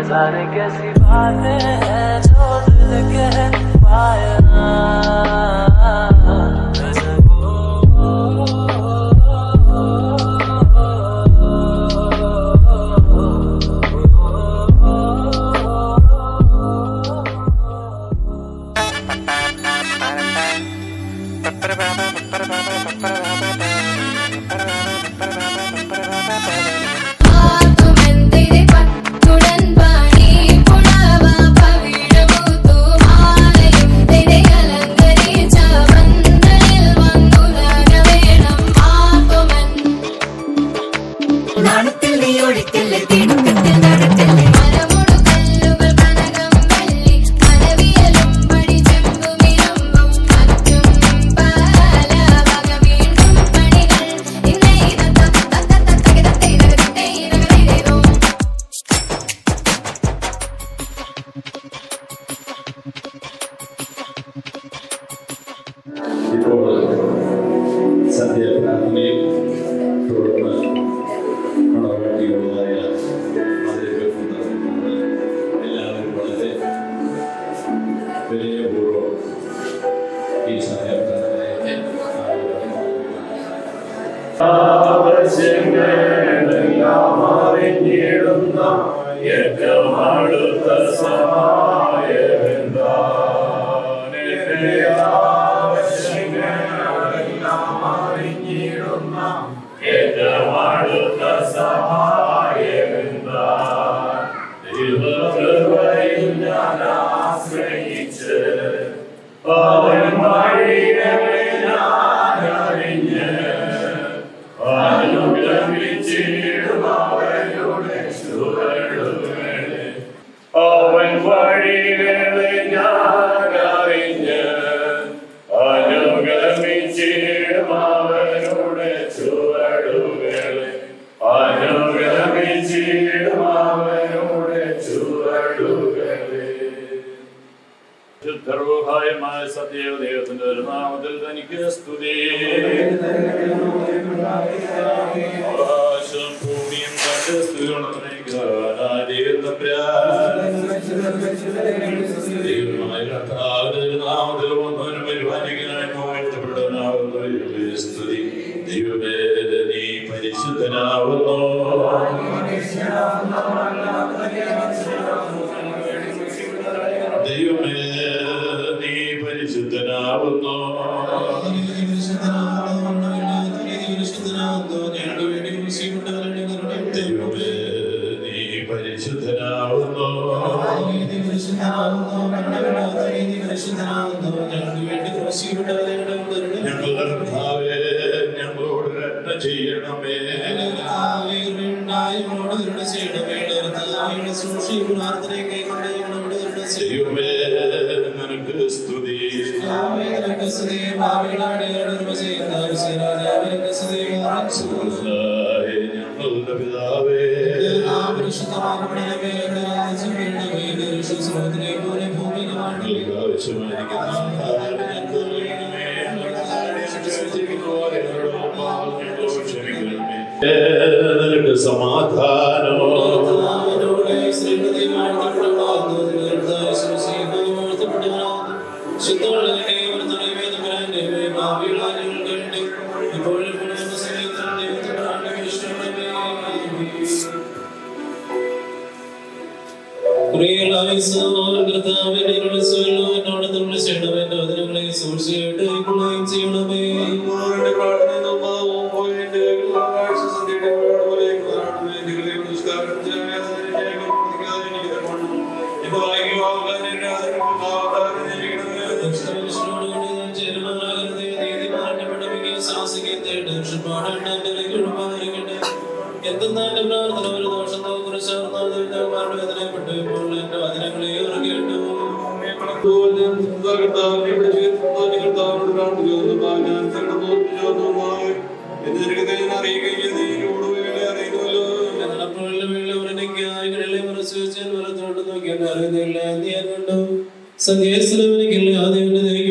सारे कैसी बातें हैं जो दिल कह पाए ना।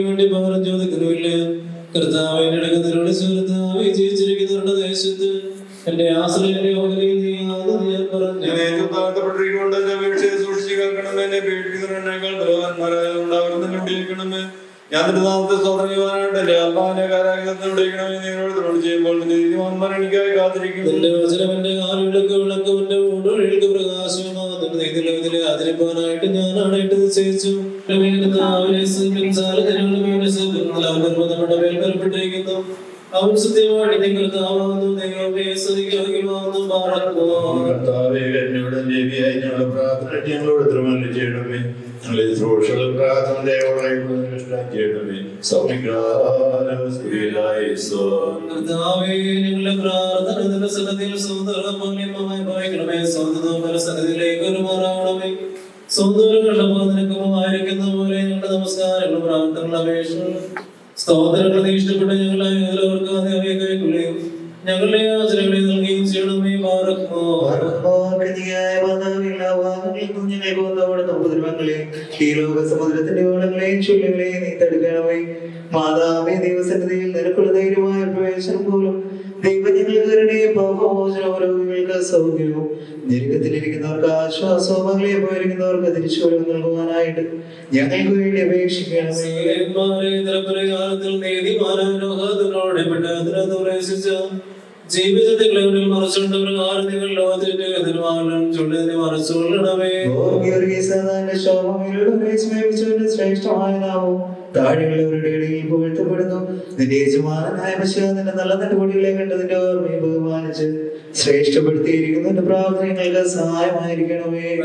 വേണ്ടി പകരം ചോദിക്കുന്നുമില്ല. കർത്താവിന്റെ അടുക്കത്തിലൂടെ സുഹൃത്താവെ ജീവിച്ചിരിക്കുന്നവരുടെ ദേശത്ത് എന്റെ ആശ്രയന്റെ ഓഹരിയിൽ നീയാണെന്ന് ഞാൻ പറഞ്ഞു. ഞാൻ നാമത്തെ സ്വതന്ത്രം ചെയ്യുവാനായിട്ടല്ലേ അള്ളാഹിന്റെ കാരാഗ്രഹത്തിനുടേക്കണമേ നിങ്ങളോട് ചെയ്യുമ്പോൾ നീതിമാന്മാർ എനിക്കായി കാത്തിരിക്കും. നിന്റെ വചനം എന്റെ കാലുകൾക്ക് വിളക്കും എന്റെ ഊടുകൾക്ക് പ്രകാശവുമാകുന്നു. ഇതിലെ ആദരിപ്പാനായിട്ട് ഞാനാണ് ഇട്ട് നിശ്ചയിച്ചു. നമ്മുടെ മേൽ ബലപ്പെട്ടിരിക്കുന്നു. അവൻ സത്യമായിട്ട് നിങ്ങൾക്ക് ആവാന്നു. ദൈവമേ സ്തുതിക്കുവാന്നു പാടുന്നു. എന്നോട് ദേവിയായി ഞങ്ങളുടെ പ്രാർത്ഥന ഞങ്ങളോട് തിരുമല്ല ചെയ്യണമേ. ഞങ്ങളെ ശ്രോഷകൾ പ്രാർത്ഥന ചെയ്യണമേ. ഞങ്ങളുടെ പ്രാർത്ഥന ദിവസത്തിൽ സൗന്ദര്യമായി വായിക്കണമേ. സൗന്ദര്യത്തിലേക്ക് ഒരു മാറാവണമേ. സൗന്ദര്യമായിരിക്കുന്ന പോലെ ഞങ്ങളുടെ നമസ്കാരങ്ങളും പ്രാർത്ഥനകളും അപേക്ഷകളും സ്തോത്രങ്ങൾ ഇഷ്ടപ്പെട്ട ഞങ്ങളെ എല്ലാവർക്കും അതേ കൈക്കൊള്ളുകയും ഞങ്ങളുടെ ആചരണങ്ങളെ നൽകുകയും ചെയ്യണമേ. ഈ ലോക സമുദ്രത്തിന്റെ ഓളങ്ങളെയും ചുള്ളികളെയും നീ തടുക്കണമേ. മാതാവേ ദൈവസന്നിധിയിൽ നിനക്കുള്ള ധൈര്യമായ പ്രവേശനം പോലും ദൈവങ്ങൾക്ക് പാപമോചനങ്ങൾക്ക് സൗഖ്യവും ഞെരുക്കത്തിലിരിക്കുന്നവർക്ക് ആശ്വാസവും മകളെ പോയിരിക്കുന്നവർക്ക് തിരിച്ചുവരവ് നൽകുവാനായിട്ട് ഞങ്ങൾക്ക് വേണ്ടി അപേക്ഷിക്കണമേ. ജീവിതത്തിൽ മറച്ചുകൊണ്ട് ആരും ലോകത്തിന്റെ എതിർവാളും ചുള്ളിനെ മറച്ചുകൊള്ളണമേ. ശ്രേഷ്ഠമായ നാമവും താഴെയുള്ളവരുടെ ഇടയിൽ പുകഴ്ത്തപ്പെടുന്നു. നിന്റെ യജമാനായ നിന്റെ നല്ല നടപടികളെ കണ്ടതിന്റെ ഓർമ്മയെ ബഹുമാനിച്ച് ശ്രേഷ്ഠപ്പെടുത്തിയിരിക്കുന്നു. എന്റെ പ്രാർത്ഥനകൾക്ക് സഹായമായിരിക്കണമേ.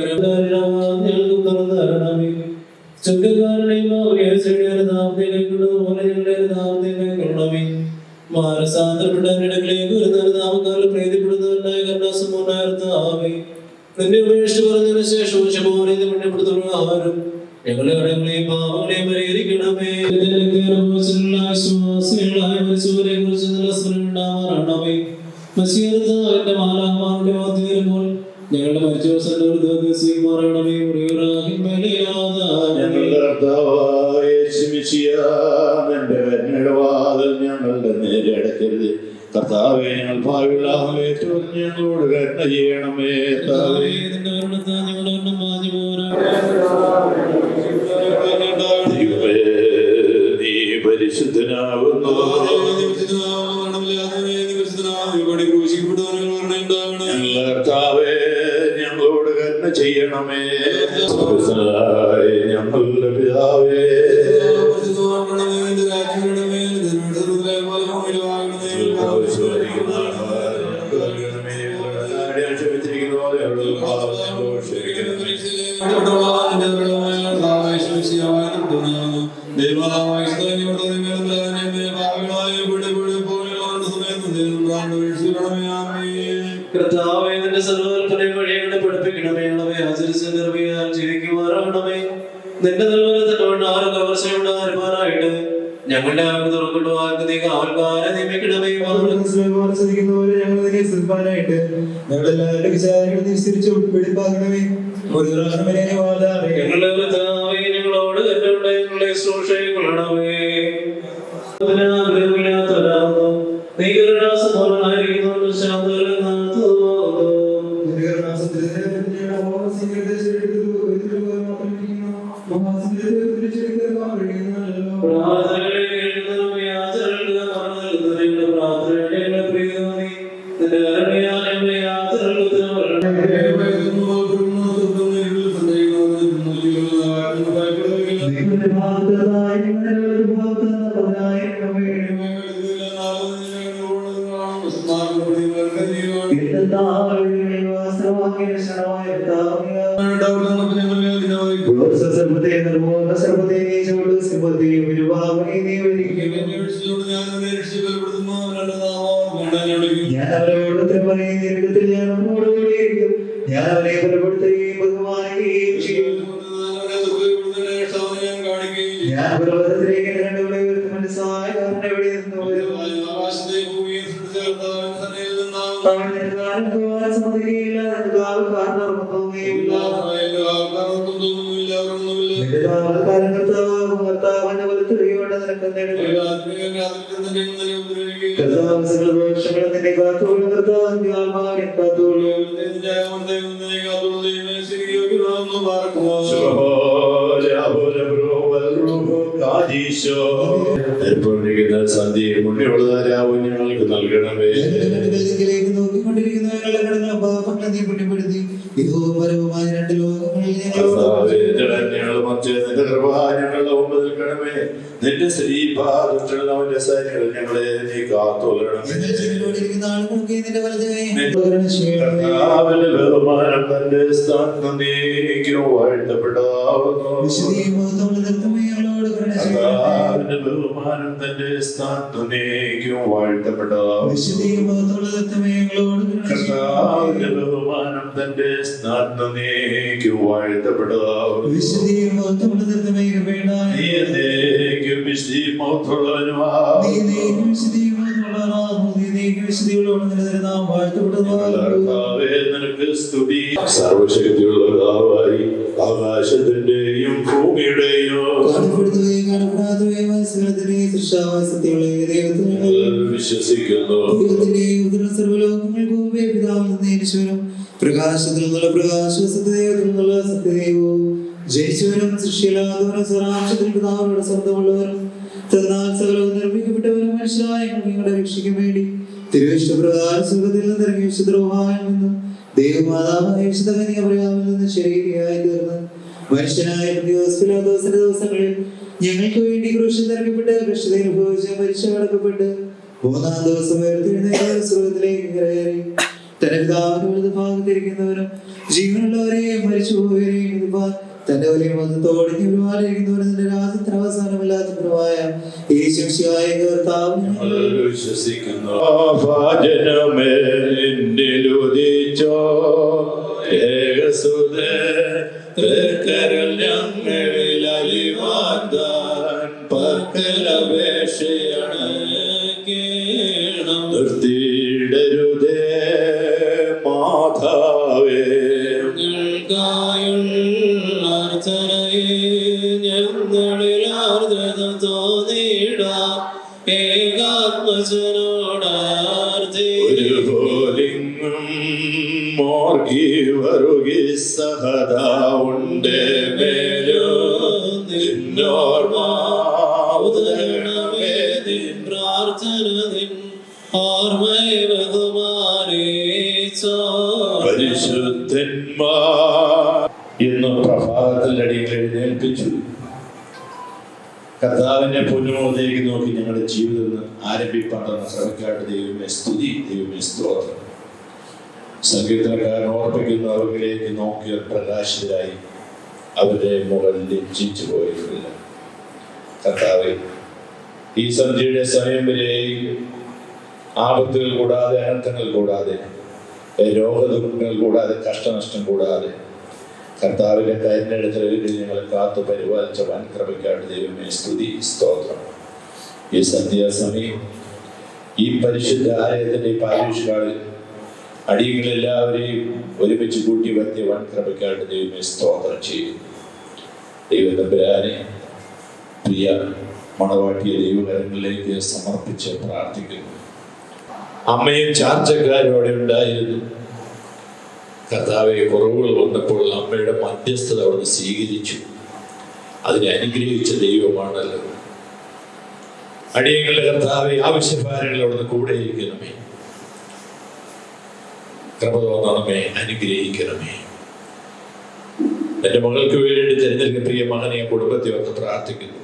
മാനസാന്തരപ്പെട്ടവരിടങ്ങളിലേക്ക് വരുന്നവർ നാമക്കാലം പ്രീതിപ്പെടുന്നവരുണ്ടായ കരുണാസമ്പൂർണ്ണായിരുന്നാവേ. നിന്നെ ഉപേക്ഷിച്ച് പറഞ്ഞതിന് ശേഷം ശുഭപ്പെടുത്തുന്ന ആഹാരം ഞങ്ങളെ അടങ്ങളെയും പാപങ്ങളെയും പരിഹരിക്കണമേ. വിശ്വാസികളായ മരിച്ചവരെ കുറിച്ച് നല്ല സ്മരണ ഉണ്ടാവാറാണമേ. മസീഹത്തിന്റെ മാലാഖമാരുടെ വാർത്ത വരുമ്പോൾ ഞങ്ങളുടെ മരിച്ചവരുടെ സ്വീമാറണമേ. ഞങ്ങളുടെ നേരെ അടക്കരുത്. കർത്താവേ, ഞങ്ങൾ ഭാവികളാകെ ഞങ്ങളോട് കരുണ ചെയ്യണമേ. നീ പരിശുദ്ധനാകുന്നു. കർത്താവേ, ഞങ്ങളോട് കരുണ ചെയ്യണമേ. ഞങ്ങളുടെ പിതാവേ, കർത്താവേ, നിന്റെ സർവ്വകൽപ്പനയും വഴികളെ പഠിപ്പിക്കണമേ. ആചരിച്ച് നിർവഹിക്കാൻ ജീവിക്കുമാറാകണമേ. നിന്റെ നിർവഹണത്തിനോട് ആരും കവർച്ചയുടെ ആരുമാനായിട്ട് ഞങ്ങളുടെ ആരും തുറക്കൊണ്ടു ആർക്ക് നീ കാവൽക്കാരെ നിയമിക്കണമേ. ഞങ്ങളെല്ലാവരുടെ വിചാരങ്ങൾ തിരിച്ചു വെളിപ്പാകണമേ. ഞങ്ങളോട് ഞങ്ങളെ ശുശ്രൂഷകളണമേ. നീ കരുണാസമ്പൂർണ്ണനായിരിക്കുന്നു. ശാന്തമാകുന്നു. ഞാൻ അവരോട് ഞാൻ അവരെ ബലപ്പെടുത്തുകയും ബഹുമാനിക്കുകയും ചെയ്യും. ഞാൻ പർവ്വതത്തിലേക്ക് രണ്ടുകളെ ഉയർത്തുമെന്ന് സഹായകാരൻ എവിടെ നിന്ന് വരും? അവൻ നിർദ്ധാരം പോകാൻ സമ്മതിക്കുകയില്ല, നിർദ്ധാരക്കാരൻ ഉറങ്ങുകയുമില്ല. നിർദ്ധാരക്കാരൻ കർത്താവിന്റെ വലത്തുകൈകൊണ്ട് നിനക്ക് കർത്താവ് സകലദോഷങ്ങളും നിന്നെ കാത്തുകൊള്ളും. കർത്താവിന്റെ ആത്മാവിനെ കാത്തുകൊള്ളും. സന്ധ്യയിൽ മുന്നിയുള്ളതാരാവും ഞങ്ങൾക്ക് നൽകണമേ. നോക്കിക്കൊണ്ടിരിക്കുന്ന ഞങ്ങളുടെ കടങ്ങളും പാപങ്ങളെ നീ പുണ്യപ്പെടുത്തി ഇതവും പരവുമായ രണ്ട് ലോകങ്ങളിൽ നിന്റെ കൃപ ഞങ്ങളുടെ മുമ്പ് നിൽക്കണമേ. നിന്റെ ശ്രീപാദുഷ്ടന്റെ സൈന്യങ്ങൾ ഞങ്ങളെ നീ കാത്തുകൊള്ളണമേ. ബഹുമാനം തന്റെ സ്ഥാനം നീക്കും വാഴ്ത്തപ്പെടാവുന്നു. ബഹുമാനം തന്റെ സ്ഥാനം നീക്കും വാഴ്ത്തപ്പെടാവുന്നു. കർത്താവിന്റെ ബഹുമാനം തന്റെ സ്ഥാനം നീക്കും വാഴ്ത്തപ്പെടാവുന്നു. സർവശക്തിയുള്ളതായി ആകാശത്തിന്റെയും ഭൂമിയുടെയും വിശ്വസിക്കുന്നു. പ്രകാശത്തിൽ നിന്നുള്ള പ്രകാശവും സത്യദൈവത്തിൽ നിന്നുള്ള സത്യദൈവവും ജയിച്ചവരും സൃഷ്ടിയിലാകുന്നവരും സ്വരാംശത്തിൽ പിതാവിനോട് സ്വന്തമുള്ളവരും തന്നാൽ സകലവും നിർമ്മിക്കപ്പെട്ടവരും മനുഷ്യരായ ഞങ്ങളുടെ രക്ഷയ്ക്ക് വേണ്ടി തിരുവിഷ്ടപ്രകാരം സുഖത്തിൽ നിന്ന് ഇറങ്ങിയ വിശുദ്ധരോഹായിൽ നിന്നും ദൈവമാതാവായ വിശുദ്ധകന്യ പറയാമിൽ നിന്ന് ശരീരയായി തീർന്ന് മനുഷ്യനായ ദിവസത്തിന്റെ ദിവസങ്ങളിൽ ഞങ്ങൾക്ക് വേണ്ടി ക്രൂശിൽ നിറക്കപ്പെട്ട് കഷ്ടത അനുഭവിച്ച് മരിച്ചു അടക്കപ്പെട്ട് മൂന്നാം ദിവസം ഉയർത്തെഴുന്നേറ്റ് സ്വർഗ്ഗത്തിലേക്ക് കയറി തന്റെ പിതാവിന്റെ വലത് ഭാഗത്തിരിക്കുന്നവരും ജീവനുള്ളവരെയും മരിച്ചുപോയവരെയും ഇതുപാൻ തന്റെ വലിയ മതത്തോടെ ഒരുപാടിരിക്കുന്നവരും തന്റെ രാജ്യത്തിന് അവസാനമില്ലാത്തവരുമായ യേശുമിശിഹായ കർത്താവ് വിശ്വസിക്കുന്നു. നിർത്തിയിടരുതേ മാതാവേ ഞങ്ങളിൽ ആർദ്രത തോന്നിടാം ഏകാത്മജനോടാർത്തി ഒരു പോലിങ്ങും മോർഗി വരുകി സഹദാ ഉണ്ട് മേലോ നിന്നോർമ്മ ഉദരണമേ നിൻ പ്രാർത്ഥന നിൻ ഓർമ്മയെ ബഹുമാനിച്ചോ പരിശുദ്ധന്മാർ ഇന്ന് പ്രഭാതത്തിൽ അടിയിൽ എഴുന്നേൽപ്പിച്ചു. കർത്താവിന്റെ പൊന്നുമുഖത്തേക്ക് നോക്കി ഞങ്ങളുടെ ജീവിതം ആരംഭിപ്പാണ്ടെന്ന് ശ്രമിക്കാട്ട് ദൈവമേ സ്തുതി, ദൈവമേ സ്തോത്രം. സങ്കീർത്തനക്കാരൻ ഓർപ്പിക്കുന്ന അവരിലേക്ക് നോക്കിയ പ്രകാശിതരായി അവരുടെ മുഖം ലജ്ജിച്ചു പോയിട്ടില്ല. കർത്താവേ, ഈ സന്ധ്യയുടെ സമയം വരെയും ആപത്തുകൾ കൂടാതെ, അനർത്ഥങ്ങൾ കൂടാതെ, രോഗദുഃഖങ്ങൾ കൂടാതെ, കഷ്ടനഷ്ടം കൂടാതെ കർത്താവിന്റെ കരുണയുടെ ഞങ്ങളെ കാത്തു പരിപാലിച്ച വൻകൃപയ്ക്കായിട്ട് ദൈവമേ സ്തുതി, സ്തോത്രം. ഈ സന്ധ്യാസമയം ഈ പരിശുദ്ധ ആലയത്തിന്റെ പാരിഷാളിൽ അടിയങ്ങളെല്ലാവരെയും ഒരുമിച്ച് കൂട്ടി വരുത്തിയ വൻകൃപയ്ക്കായിട്ട് ദൈവമേ സ്തോത്രം ചെയ്യുന്നു. ദൈവതമ്പുരാനെ പ്രിയ മണവാട്ടിയ ദൈവകരങ്ങളിലേക്ക് സമർപ്പിച്ച് പ്രാർത്ഥിക്കുന്നു. അമ്മയും ചാർച്ചക്കാരും അവിടെ ഉണ്ടായിരുന്നു. കർത്താവെ, കുറവുകൾ വന്നപ്പോൾ അമ്മയുടെ മധ്യസ്ഥത അവിടുന്ന് സ്വീകരിച്ചു. അതിനെ അനുഗ്രഹിച്ച ദൈവമാണല്ലോ. അടിയങ്ങളുടെ കർത്താവെ, ആവശ്യഭാരങ്ങൾ അവിടുന്ന് കൂടെ ഇരിക്കണമേ. കൃപ തോന്നണമേ, അനുഗ്രഹിക്കണമേ. എൻ്റെ മകൾക്ക് വേണ്ടി തിരഞ്ഞെടുക്കുന്ന പ്രിയ മകനെ കുടുംബത്തെ ഒന്ന് പ്രാർത്ഥിക്കുന്നു.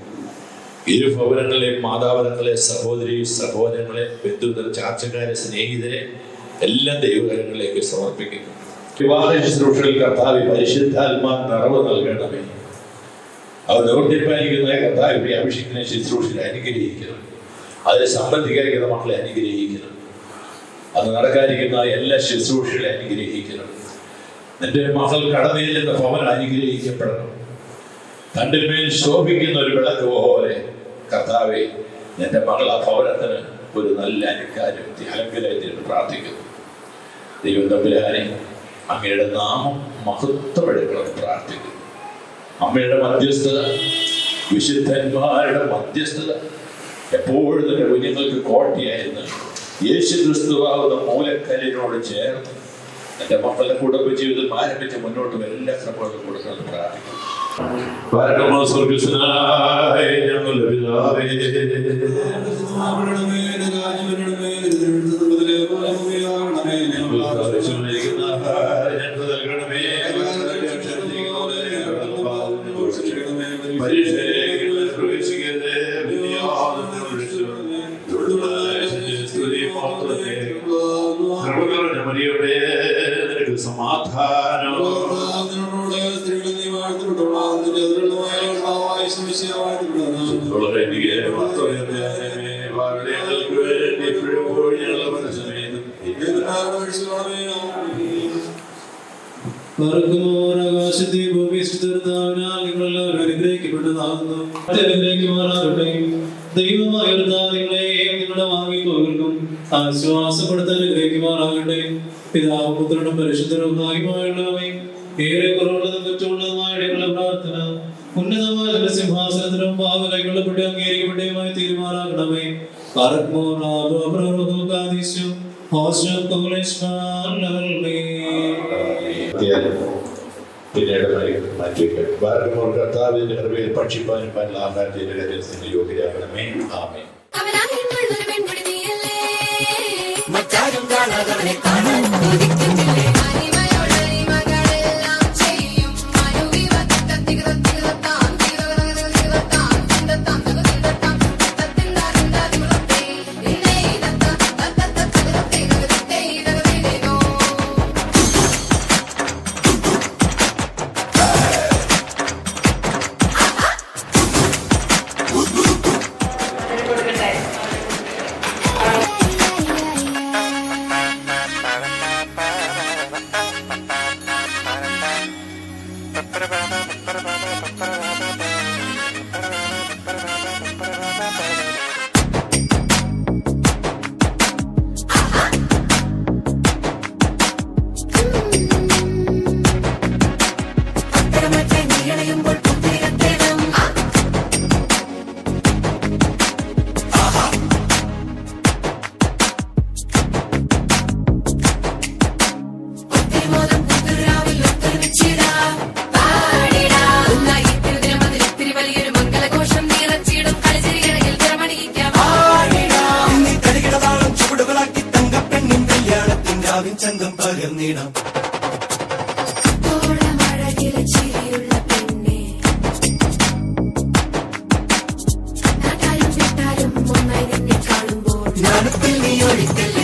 ഇരു ഭവനങ്ങളെയും മാതാപിതാക്കളെ, സഹോദരി സഹോദരങ്ങളെ, ബന്ധുക്കൾ, ചാർച്ചക്കാരെ, സ്നേഹിതരെ എല്ലാം ദൈവകരങ്ങളിലേക്ക് സമർപ്പിക്കുന്നു. വിവാഹ ശുശ്രൂഷയിൽ കർത്താവ് പരിശുദ്ധാത്മാ നിറവ് നൽകണമേ. അവർ നിവർത്തിപ്പായിരിക്കുന്ന കർത്താവ് അഭിഷേകത്തിനെ ശുശ്രൂഷയിൽ അനുഗ്രഹിക്കണം. അതിനെ സംബന്ധിക്കാതിരിക്കുന്ന മക്കളെ അനുഗ്രഹിക്കണം. അത് നടക്കാതിരിക്കുന്ന എല്ലാ ശുശ്രൂഷകളെ അനുഗ്രഹിക്കണം. നിന്റെ മകൾ കടന്നു ചെല്ലുന്ന ഭവനം അനുഗ്രഹിക്കപ്പെടണം. കണ്ടിന്മേൽ ശോഭിക്കുന്ന ഒരു വിളക്ക് പോലെ കർത്താവെ എന്റെ മകൾ ആ ഭവനത്തിന് ഒരു നല്ല അലങ്കാരത്തിന് പ്രാർത്ഥിക്കുന്നു. ദൈവം തമ്പുരാനെ അങ്ങയുടെ നാമം മഹത്വമെടുക്കണം പ്രാർത്ഥിക്കുന്നു. അമ്മയുടെ മധ്യസ്ഥത, വിശുദ്ധന്മാരുടെ മധ്യസ്ഥത എപ്പോഴും നിന്റെ കുഞ്ഞുങ്ങൾക്ക് കോട്ടയായിരുന്നു. യേശു ക്രിസ്തുവാകുന്ന മൂലക്കല്ലിനോട് ചേർന്ന് എന്റെ മക്കളുടെ കുടുംബ ജീവിതം ആരംഭിച്ച് മുന്നോട്ട് എല്ലാ ക്രമങ്ങളും കൊടുക്കണം പ്രാർത്ഥിക്കുന്നു. ഞങ്ങളുടെ പിതാവേ, സമാധാനം ആകാശത്തെ ഭൂമിസ്ഥാവിനാൽ നിങ്ങളെല്ലാവരും അനുഗ്രഹിക്കപ്പെട്ടതാകുന്നു. അനുഗ്രഹിക്കുമാറാകട്ടെ. ദൈവമായ നിങ്ങളെയും നിങ്ങളുടെ വാങ്ങിപ്പോകും ആശ്വാസപ്പെടുത്താൻ അനുഗ്രഹിക്കുമാറാകട്ടെ. പിതാവും പുത്രനും പരിശുദ്ധനുമായുള്ളവേ, ഏറെ കുറവുള്ളതും കുറ്റമുള്ളതുമായ ഞങ്ങളുടെ പ്രാർത്ഥന ഉന്നതമായ സിംഹാസനത്തിനും പാവകൈകൊള്ളപ്പെട്ട് അംഗീകരിക്കപ്പെട്ടയുമായി തീരുമാനാകണമേ. പിന്നീട് മാറ്റിവെക്കും. കർത്താവിന്റെ കൃപയിൽ ഭക്ഷിപ്പാനും പല ആഹാരത്തിന്റെ രഹസ്യത്തിന് യോഗ്യരാകണമേ. ആമേൻ. മറ്റാരും കാണാതവനെ കാണാൻ കൊതിക്കുന്നില്ലേ? ചന്തം പകർന്നിടാം. ഞാനത്തിൽ നീ ഒഴിക്കല്ലേ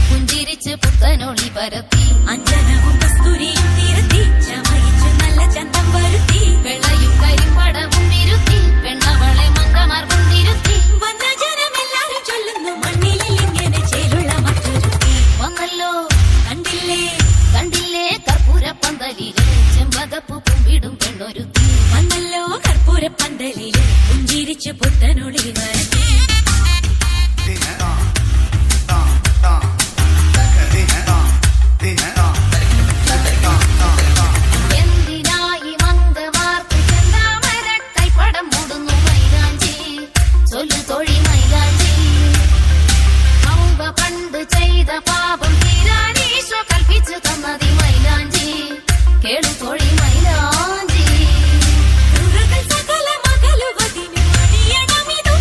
പുഞ്ചിരിച്ച് പുത്തനൊളി പരത്തി അഞ്ജനവും കസ്തൂരിയും തീരത്തി ചമയിച്ചു നല്ല ചന്തം വരുത്തി വെള്ളയും കരിമ്പടവും വിരുത്തി പെണ്ണവളെ മങ്കമാർക്കും തിരുത്തി വന്ന ജനമെല്ലാരും ചൊല്ലുന്നു മണ്ണിലിൽ ഇങ്ങനെ ചേലുള്ള മറ്റൊരുത്തി വന്നല്ലോ കണ്ടില്ലേ കണ്ടില്ലേ കർപ്പൂരപ്പന്തലില് ചെമ്പകപ്പൂ കുമ്പിടും പെണ്ണൊരുത്തി വന്നല്ലോ കർപ്പൂരപ്പന്തലില് പുഞ്ചിരി തെളിയിച്ച് പുത്തനൊളി വരത്തി. എന്തിനായി മന്ദമാർക്ക് ചെന്താമര കൈപ്പടം മൂടുന്നു മൈലാഞ്ചി, ചൊല്ലു തൊഴി മൈലാഞ്ചി. ഔവ പണ്ട് ചെയ്ത പാപം തീരാനീശോ കൽപ്പിച്ചു തന്നതി മൈലാഞ്ചി, കേളു തൊഴി മൈലാഞ്ചി. സകല മകളുവതിന് മണിയണമിതു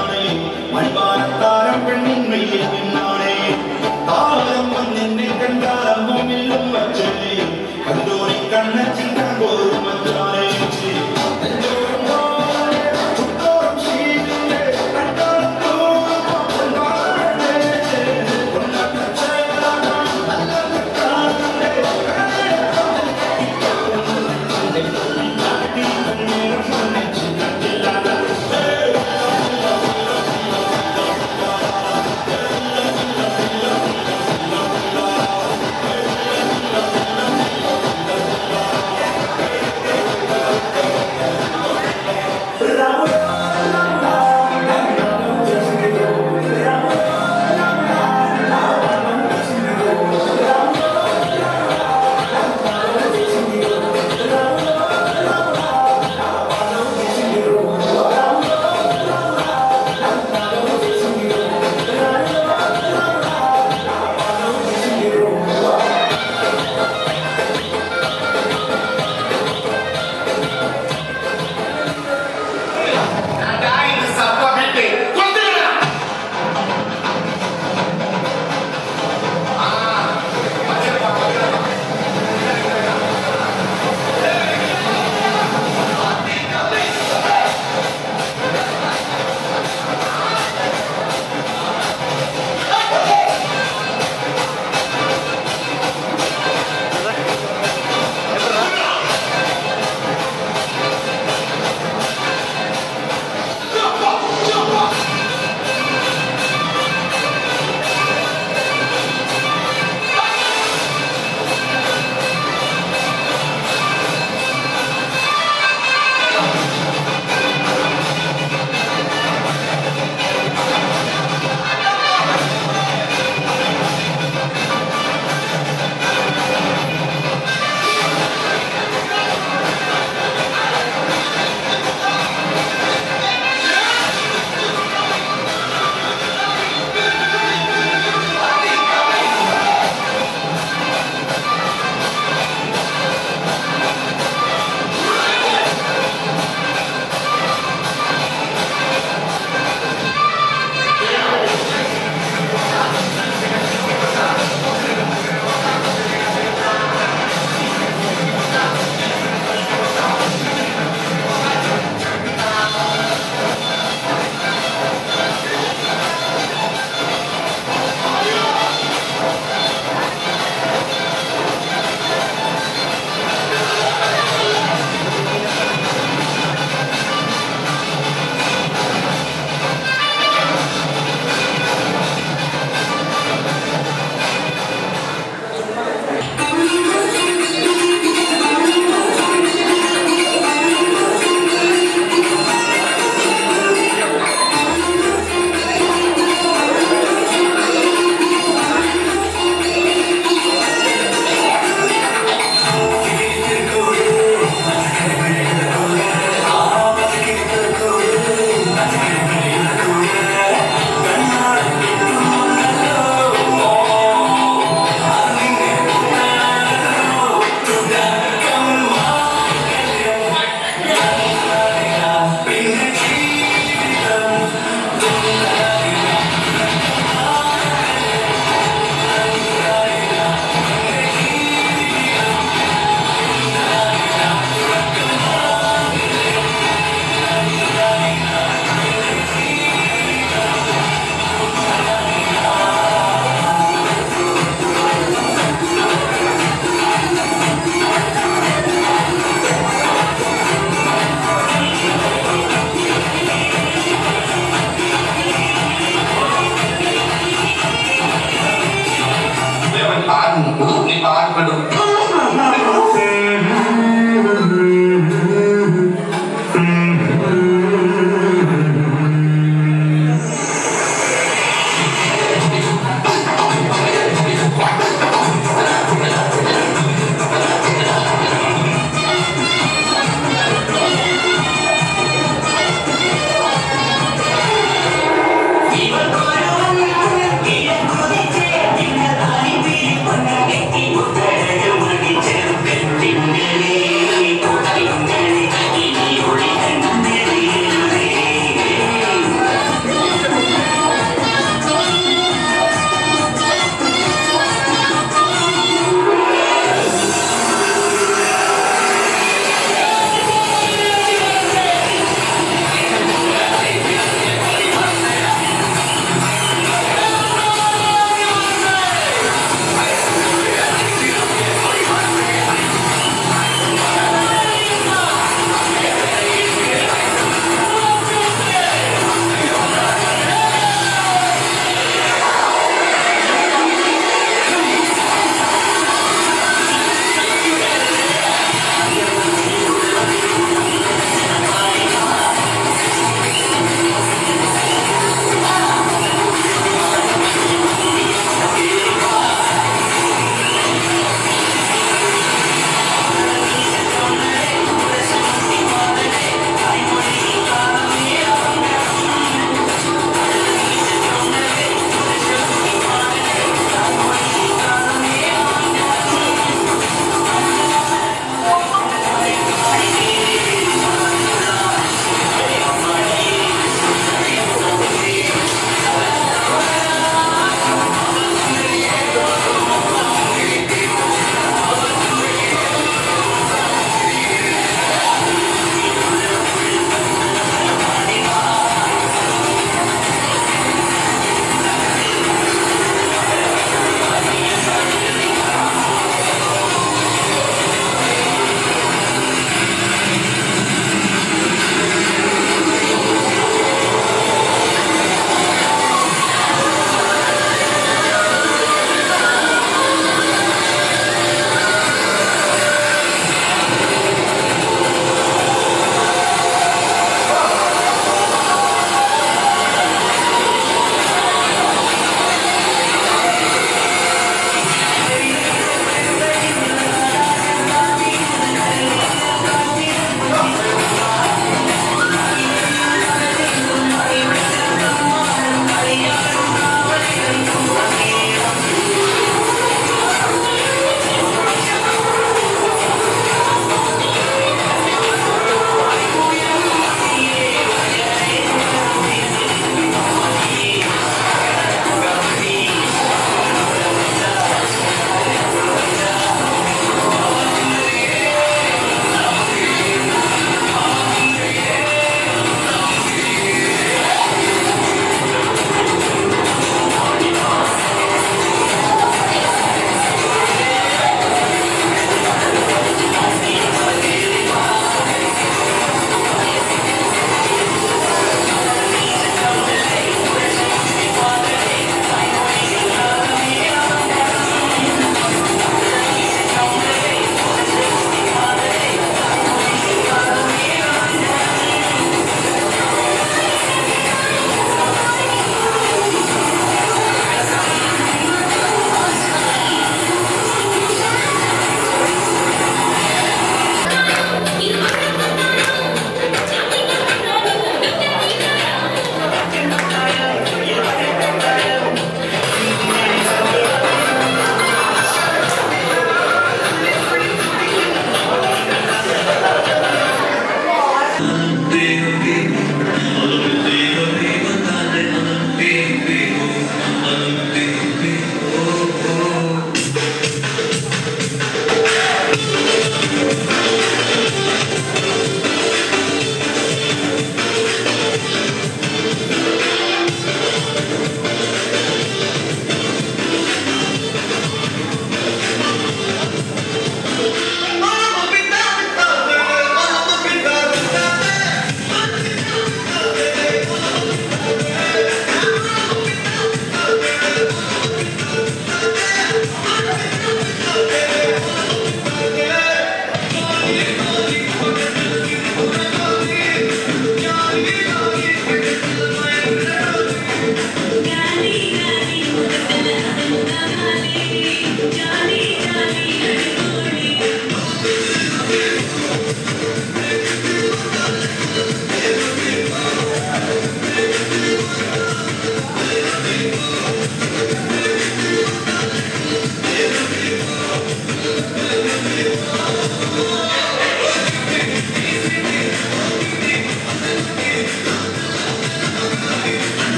പെണ്ണാണേ മൺപാനത്താരം പെണ്ണിന്മയിൽ പെണ്ണാണേ താരം വന്നെന്നെ കണ്ടാരമ്മില്ലും വച്ചേ കണ്ടോണി കണ്ണച്ചിൻ കണ്ടോറും മച്ചാണേ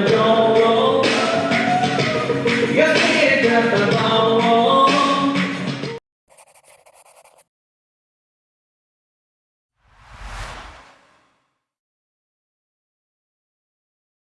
Don't